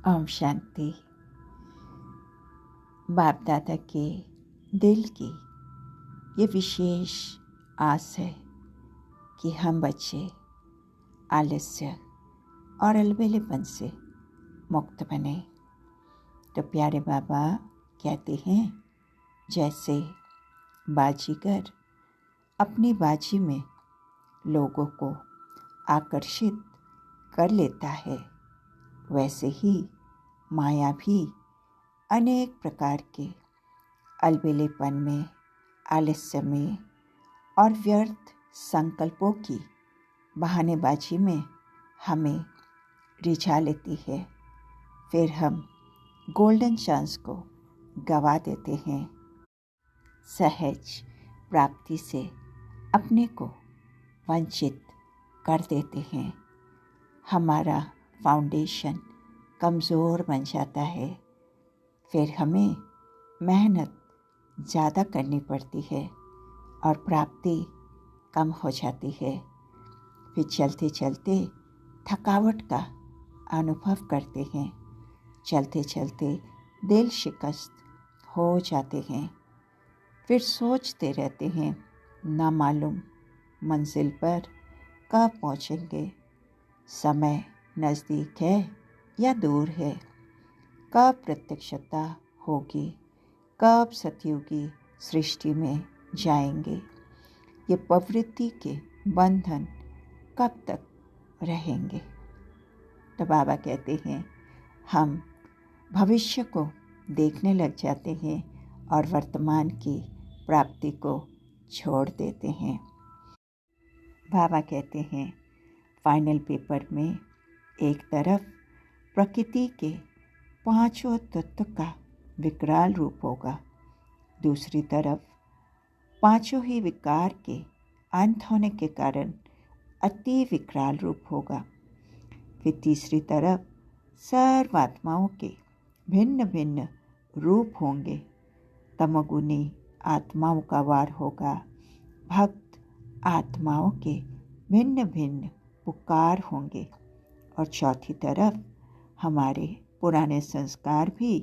ओम शांति। बाप दादा के दिल की ये विशेष आस है कि हम बच्चे आलस्य और अलबेलेपन से मुक्त बने। तो प्यारे बाबा कहते हैं, जैसे बाजीगर अपनी बाजी में लोगों को आकर्षित कर लेता है, वैसे ही माया भी अनेक प्रकार के अलबेलेपन में, आलस्य में और व्यर्थ संकल्पों की बहानेबाजी में हमें रिझा लेती है। फिर हम गोल्डन चांस को गवा देते हैं। सहज प्राप्ति से अपने को वंचित कर देते हैं। हमारा फाउंडेशन कमज़ोर बन जाता है। फिर हमें मेहनत ज़्यादा करनी पड़ती है और प्राप्ति कम हो जाती है। फिर चलते चलते थकावट का अनुभव करते हैं। चलते चलते दिल शिकस्त हो जाते हैं। फिर सोचते रहते हैं, ना मालूम मंजिल पर कब पहुँचेंगे, समय नज़दीक है या दूर है, कब प्रत्यक्षता होगी, कब सतयुगी सृष्टि में जाएंगे, ये प्रवृत्ति के बंधन कब तक रहेंगे। तो बाबा कहते हैं, हम भविष्य को देखने लग जाते हैं और वर्तमान की प्राप्ति को छोड़ देते हैं। बाबा कहते हैं, फाइनल पेपर में एक तरफ प्रकृति के पांचों तत्व का विकराल रूप होगा, दूसरी तरफ पांचों ही विकार के अंत होने के कारण अति विकराल रूप होगा। फिर तीसरी तरफ सर्वात्माओं के भिन्न भिन्न रूप होंगे। तमोगुनी आत्माओं का वार होगा, भक्त आत्माओं के भिन्न भिन्न पुकार होंगे और चौथी तरफ हमारे पुराने संस्कार भी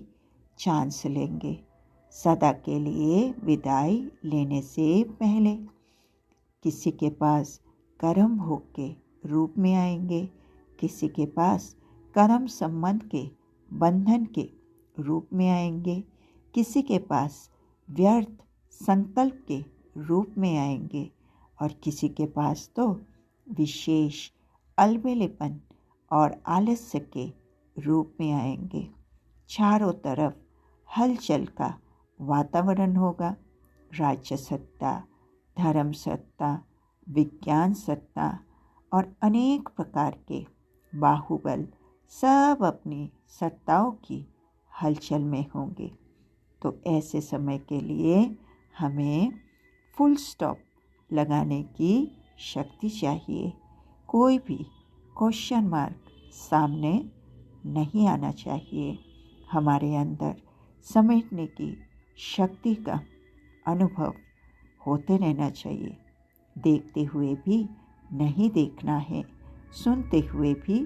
चांस लेंगे। सदा के लिए विदाई लेने से पहले किसी के पास कर्म भोग के रूप में आएंगे, किसी के पास कर्म संबंध के बंधन के रूप में आएंगे, किसी के पास व्यर्थ संकल्प के रूप में आएंगे और किसी के पास तो विशेष अलबेलेपन और आलस्य के रूप में आएंगे। चारों तरफ हलचल का वातावरण होगा। राज्य सत्ता, धर्म सत्ता, विज्ञान सत्ता और अनेक प्रकार के बाहुबल सब अपनी सत्ताओं की हलचल में होंगे। तो ऐसे समय के लिए हमें फुल स्टॉप लगाने की शक्ति चाहिए। कोई भी क्वेश्चन मार्क सामने नहीं आना चाहिए। हमारे अंदर समेटने की शक्ति का अनुभव होते रहना चाहिए। देखते हुए भी नहीं देखना है, सुनते हुए भी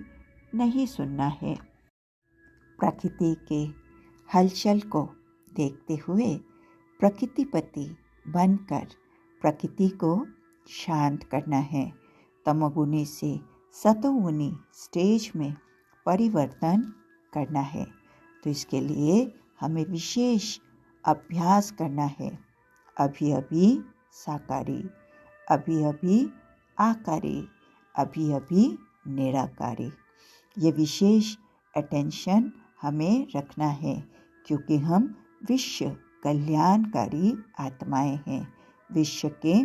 नहीं सुनना है। प्रकृति के हलचल को देखते हुए प्रकृतिपति बनकर प्रकृति को शांत करना है। तमोगुनी से सतोगुनी स्टेज में परिवर्तन करना है। तो इसके लिए हमें विशेष अभ्यास करना है। अभी अभी साकारी, अभी अभी आकारी, अभी अभी निराकारी। ये विशेष अटेंशन हमें रखना है, क्योंकि हम विश्व कल्याणकारी आत्माएं हैं, विश्व के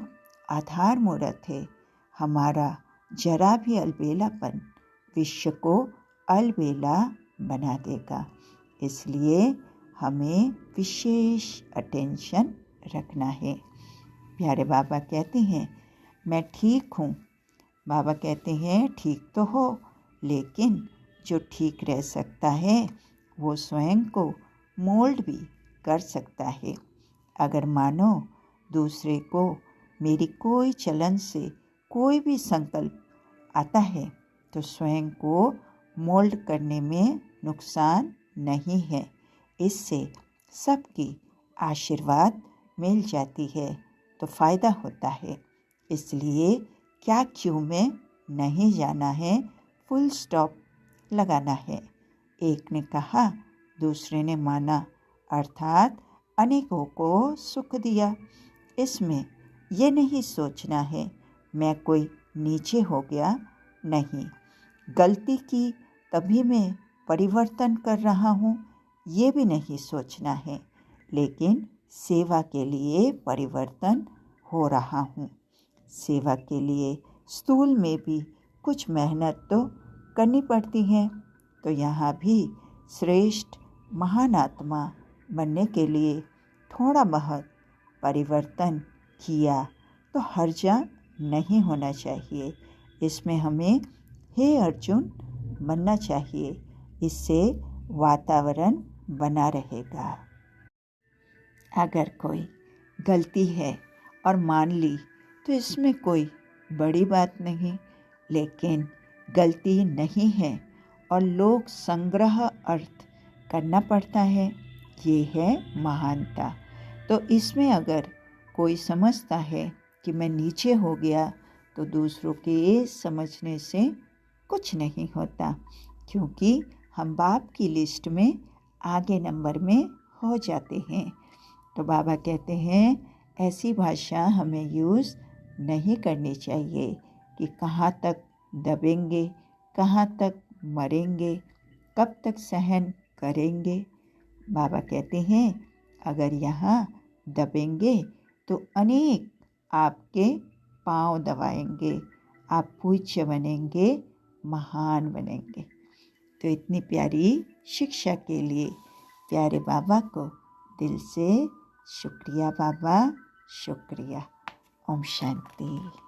आधार मूर्त है। हमारा जरा भी अलबेलापन विश्व को अलबेला बना देगा। इसलिए हमें विशेष अटेंशन रखना है। प्यारे बाबा कहते हैं, मैं ठीक हूँ। बाबा कहते हैं, ठीक तो हो, लेकिन जो ठीक रह सकता है वो स्वयं को मोल्ड भी कर सकता है। अगर मानो दूसरे को मेरी कोई चलन से कोई भी संकल्प आता है तो स्वयं को मोल्ड करने में नुकसान नहीं है। इससे सबकी आशीर्वाद मिल जाती है तो फ़ायदा होता है। इसलिए क्या क्यों में नहीं जाना है, फुल स्टॉप लगाना है। एक ने कहा, दूसरे ने माना, अर्थात अनेकों को सुख दिया। इसमें ये नहीं सोचना है मैं कोई नीचे हो गया, नहीं। गलती की तभी मैं परिवर्तन कर रहा हूँ, ये भी नहीं सोचना है, लेकिन सेवा के लिए परिवर्तन हो रहा हूँ। सेवा के लिए स्थूल में भी कुछ मेहनत तो करनी पड़ती है, तो यहाँ भी श्रेष्ठ महान आत्मा बनने के लिए थोड़ा बहुत परिवर्तन किया तो हर्जा नहीं होना चाहिए। इसमें हमें हे अर्जुन बनना चाहिए, इससे वातावरण बना रहेगा। अगर कोई गलती है और मान ली तो इसमें कोई बड़ी बात नहीं, लेकिन गलती नहीं है और लोक संग्रह अर्थ करना पड़ता है, ये है महानता। तो इसमें अगर कोई समझता है कि मैं नीचे हो गया तो दूसरों के समझने से कुछ नहीं होता, क्योंकि हम बाप की लिस्ट में आगे नंबर में हो जाते हैं। तो बाबा कहते हैं ऐसी भाषा हमें यूज़ नहीं करनी चाहिए कि कहाँ तक दबेंगे, कहाँ तक मरेंगे, कब तक सहन करेंगे। बाबा कहते हैं अगर यहाँ दबेंगे तो अनेक आपके पांव दबाएंगे, आप पूज्य बनेंगे, महान बनेंगे। तो इतनी प्यारी शिक्षा के लिए प्यारे बाबा को दिल से शुक्रिया बाबा, शुक्रिया। ओम शांति।